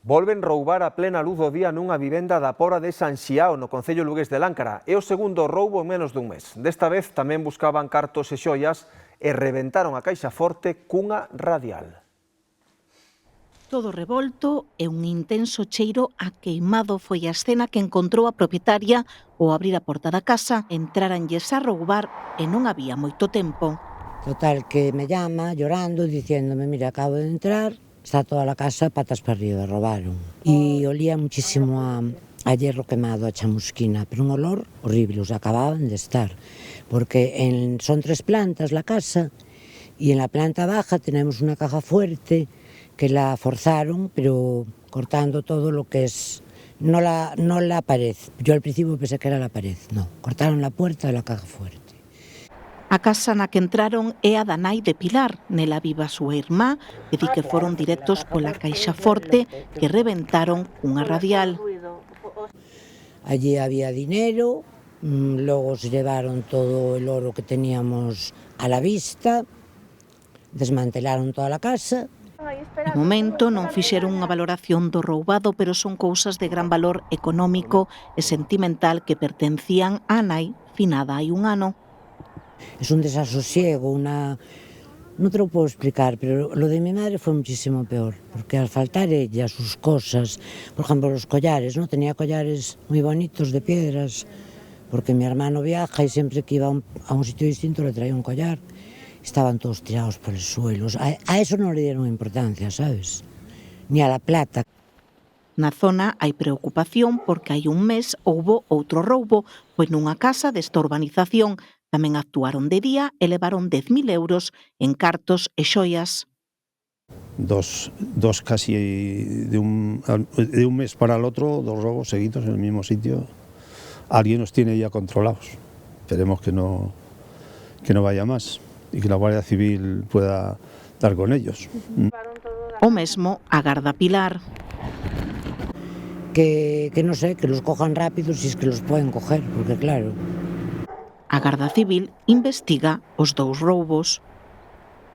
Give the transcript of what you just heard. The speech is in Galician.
Volven roubar a plena luz do día nunha vivenda da Pora de San Xiao, no concello lugués de Láncara. É o segundo roubo en menos dun mes. Desta vez tamén buscaban cartos e xoias e rebentaron a caixa forte cunha radial. Todo revolto e un intenso cheiro a queimado foi a escena que encontrou a propietaria ao abrir a porta da casa, entraranlles a roubar e non había moito tempo. Total, que me llama llorando, diciéndome, mira, acabo de entrar, está toda la casa patas para arriba, robaron. Y olía muchísimo a hierro quemado, a chamusquina, pero un olor horrible, o sea, acababan de estar. Porque son 3 plantas la casa y en la planta baja tenemos una caja fuerte que la forzaron, pero cortando todo lo que es, no la pared. Yo al principio pensé que era la pared, no, cortaron la puerta de la caja fuerte. A casa na que entraron é a da nai de Pilar. Nela viva a súa irmá e di que foron directos pola caixa forte que rebentaron cunha radial. Allí había dinero, logo se llevaron todo el oro que teníamos a la vista, desmantelaron toda la casa. De momento non fixeron unha valoración do roubado, pero son cousas de gran valor económico e sentimental que pertencían á nai finada hai un ano. Es un desasosiego, no te lo puedo explicar, pero lo de mi madre fue muchísimo peor, porque al faltar ella, sus cosas, por ejemplo los collares, ¿no? Tenía collares muy bonitos de piedras, porque mi hermano viaja y siempre que iba a un sitio distinto le traía un collar, estaban todos tirados por el suelo. A eso no le dieron importancia, ¿sabes? Ni a la plata. Na zona hai preocupación porque hai un mes houbo outro roubo, foi nunha casa desta urbanización. Tamén actuaron de día e levaron 10.000 euros en cartos e xoias. Dos casi de un mes para el otro, 2 robos seguidos en el mismo sitio. Alguien nos tiene ya controlados. Esperemos que no vaya más y que la Guardia Civil pueda dar con ellos. O mesmo a Garda Pilar. Que no sé, que los cojan rápido si es que los pueden coger, porque claro. A Garda Civil investiga os 2 roubos.